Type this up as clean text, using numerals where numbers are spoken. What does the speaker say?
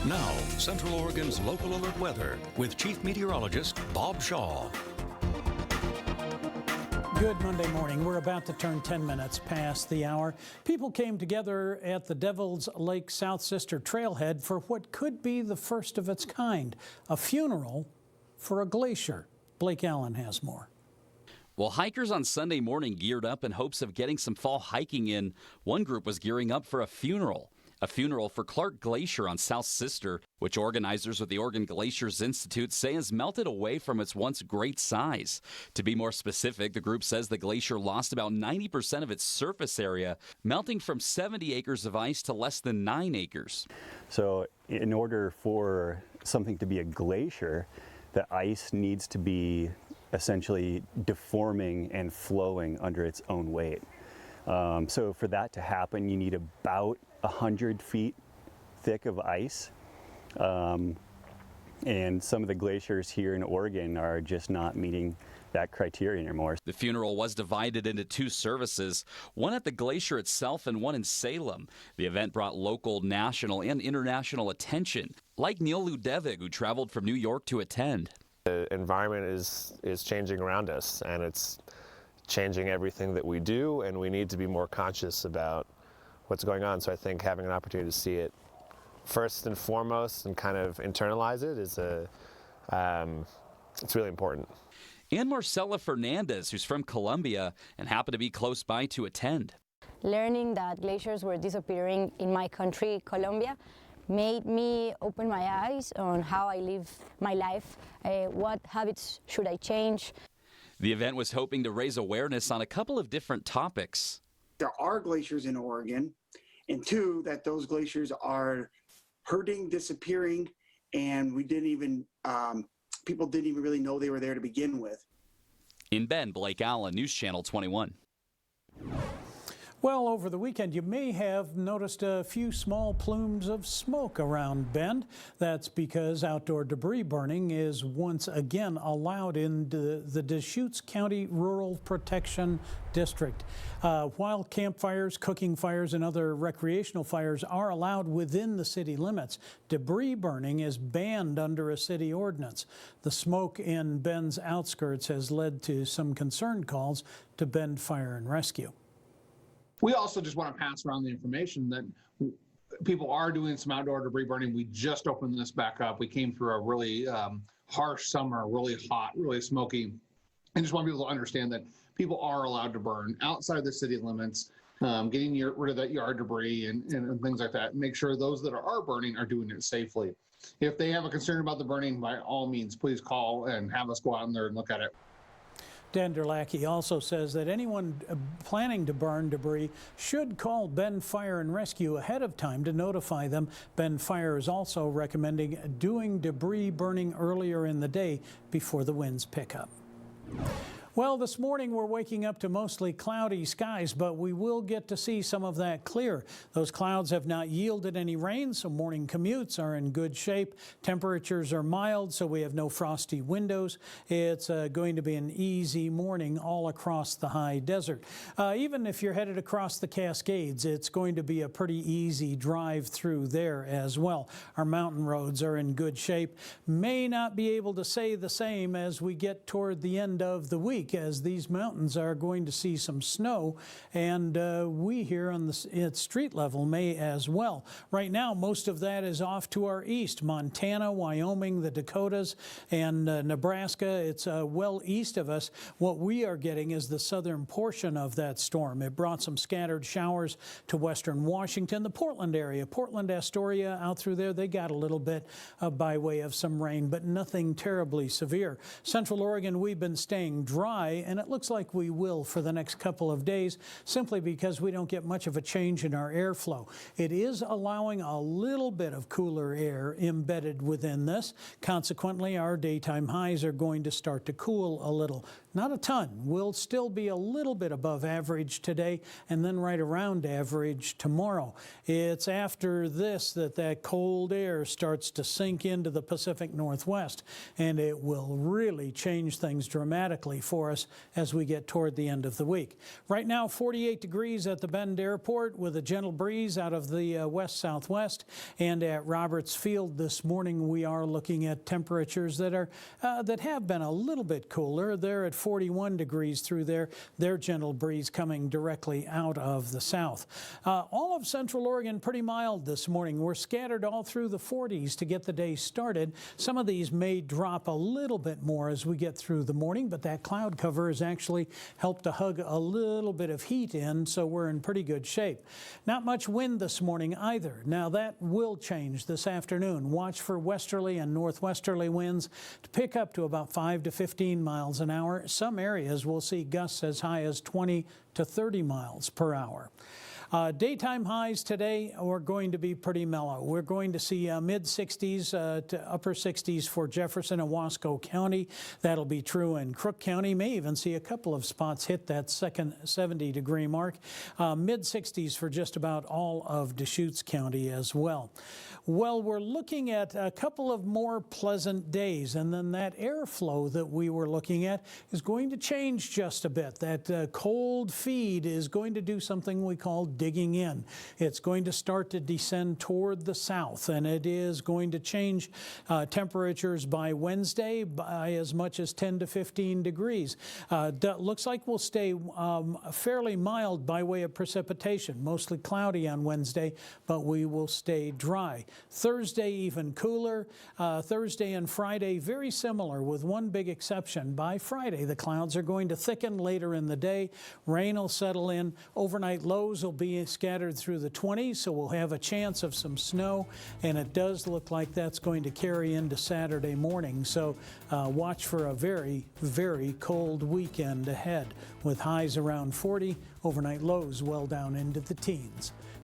Now, Central Oregon's local alert weather with Chief Meteorologist Bob Shaw. Good Monday morning. We're about to turn 10 minutes past the hour. People came together at the Devil's Lake South Sister Trailhead for what could be the first of its kind, a funeral for a glacier. Blake Allen has more. Well, hikers on Sunday morning geared up in hopes of getting some fall hiking in. One group was gearing up for a funeral for Clark Glacier on South Sister, which organizers with the Oregon Glaciers Institute say has melted away from its once great size. To be more specific, the group says the glacier lost about 90% of its surface area, melting from 70 acres of ice to less than 9 acres. So in order for something to be a glacier, the ice needs to be essentially deforming and flowing under its own weight. So for that to happen, you need about 100 feet thick of ice. And some of the glaciers here in Oregon are just not meeting that criteria anymore. The funeral was divided into 2 services, one at the glacier itself and one in Salem. The event brought local, national, and international attention, like Neil Ludevig, who traveled from New York to attend. The environment is changing around us, and it's changing everything that we do, and we need to be more conscious about what's going on. So I think having an opportunity to see it first and foremost and kind of internalize it is it's really important. And Marcela Fernandez, who's from Colombia and happened to be close by to attend. Learning that glaciers were disappearing in my country, Colombia, made me open my eyes on how I live my life, what habits should I change. The event was hoping to raise awareness on a couple of different topics. There are glaciers in Oregon, and 2, that those glaciers are hurting, disappearing, and people didn't even really know they were there to begin with. In Bend, Blake Allen, News Channel 21. Well, over the weekend, you may have noticed a few small plumes of smoke around Bend. That's because outdoor debris burning is once again allowed in the Deschutes County Rural Protection District. While campfires, cooking fires, and other recreational fires are allowed within the city limits, debris burning is banned under a city ordinance. The smoke in Bend's outskirts has led to some concerned calls to Bend Fire and Rescue. We also just want to pass around the information that people are doing some outdoor debris burning. We just opened this back up. We came through a really harsh summer, really hot, really smoky. I just want people to understand that people are allowed to burn outside the city limits, getting rid of that yard debris and things like that. Make sure those that are burning are doing it safely. If they have a concern about the burning, by all means, please call and have us go out in there and look at it. Dan Derlacki also says that anyone planning to burn debris should call Bend Fire and Rescue ahead of time to notify them. Bend Fire is also recommending doing debris burning earlier in the day before the winds pick up. Well, this morning we're waking up to mostly cloudy skies, but we will get to see some of that clear. Those clouds have not yielded any rain, so morning commutes are in good shape. Temperatures are mild, so we have no frosty windows. It's going to be an easy morning all across the high desert. Even if you're headed across the Cascades, it's going to be a pretty easy drive through there as well. Our mountain roads are in good shape. May not be able to say the same as we get toward the end of the week, as these mountains are going to see some snow, and we here on at street level may as well. Right now, most of that is off to our east. Montana, Wyoming, the Dakotas, and Nebraska. It's well east of us. What we are getting is the southern portion of that storm. It brought some scattered showers to western Washington, the Portland area. Portland, Astoria, out through there, they got a little bit by way of some rain, but nothing terribly severe. Central Oregon, we've been staying dry, and it looks like we will for the next couple of days, simply because we don't get much of a change in our airflow. It is allowing a little bit of cooler air embedded within this. Consequently, our daytime highs are going to start to cool a little. Not a ton. We'll still be a little bit above average today and then right around average tomorrow. It's after this that cold air starts to sink into the Pacific Northwest, and it will really change things dramatically for for us as we get toward the end of the week. Right now, 48 degrees at the Bend Airport with a gentle breeze out of the west-southwest. And at Roberts Field this morning, we are looking at temperatures that are that have been a little bit cooler. They're at 41 degrees through there. Their gentle breeze coming directly out of the south. All of Central Oregon pretty mild this morning. We're scattered all through the 40s to get the day started. Some of these may drop a little bit more as we get through the morning, but that cloud cover has actually helped to hug a little bit of heat in, so we're in pretty good shape. Not much wind this morning either. Now that will change this afternoon. Watch for westerly and northwesterly winds to pick up to about 5 to 15 miles an hour. Some areas will see gusts as high as 20 to 30 miles per hour. Daytime highs today are going to be pretty mellow. We're going to see mid-60s to upper 60s for Jefferson and Wasco County. That'll be true in Crook County. May even see a couple of spots hit that second 70-degree mark. Mid-60s for just about all of Deschutes County as well. Well, we're looking at a couple of more pleasant days, and then that airflow that we were looking at is going to change just a bit. That cold feed is going to do something we call digging in. It's going to start to descend toward the south, and it is going to change temperatures by Wednesday by as much as 10 to 15 degrees. Looks like we'll stay fairly mild by way of precipitation, mostly cloudy on Wednesday, but we will stay dry. Thursday even cooler. Thursday and Friday very similar with one big exception. By Friday the clouds are going to thicken later in the day. Rain will settle in. Overnight lows will be scattered through the 20s, so we'll have a chance of some snow, and it does look like that's going to carry into Saturday morning. So watch for a very, very cold weekend ahead with highs around 40, overnight lows well down into the teens.